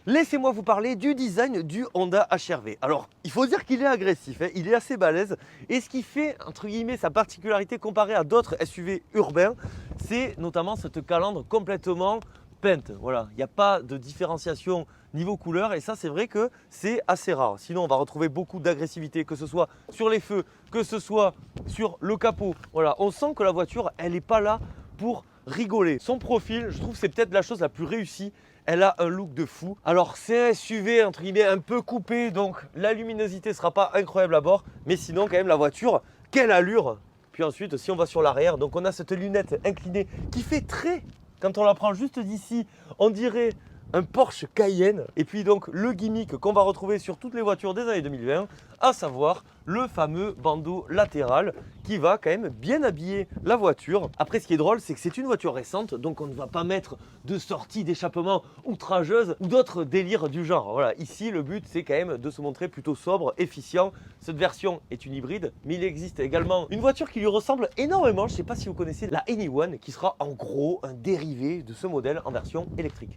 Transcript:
Laissez-moi vous parler du design du Honda HR-V. Alors, il faut dire qu'il est agressif, il est assez balèze. Et ce qui fait, entre guillemets, sa particularité comparée à d'autres SUV urbains, c'est notamment cette calandre complètement peinte. Voilà, il n'y a pas de différenciation niveau couleur et ça, c'est vrai que c'est assez rare. Sinon, on va retrouver beaucoup d'agressivité, que ce soit sur les feux, que ce soit sur le capot. Voilà, on sent que la voiture, elle n'est pas là pour rigoler. Son profil, je trouve que c'est peut-être la chose la plus réussie. Elle a un look de fou. Alors c'est un SUV entre guillemets un peu coupé, donc la luminosité ne sera pas incroyable à bord, mais sinon quand même la voiture, quelle allure! Puis ensuite si on va sur l'arrière, donc on a cette lunette inclinée qui fait très, quand on la prend juste d'ici, on dirait un Porsche Cayenne. Et puis donc le gimmick qu'on va retrouver sur toutes les voitures des années 2020, à savoir le fameux bandeau latéral qui va quand même bien habiller la voiture. Après, ce qui est drôle, c'est que c'est une voiture récente, donc on ne va pas mettre de sortie d'échappement outrageuse ou d'autres délires du genre. Voilà, ici le but c'est quand même de se montrer plutôt sobre, efficient. Cette version est une hybride, mais il existe également une voiture qui lui ressemble énormément. Je ne sais pas si vous connaissez la Anyone, qui sera en gros un dérivé de ce modèle en version électrique.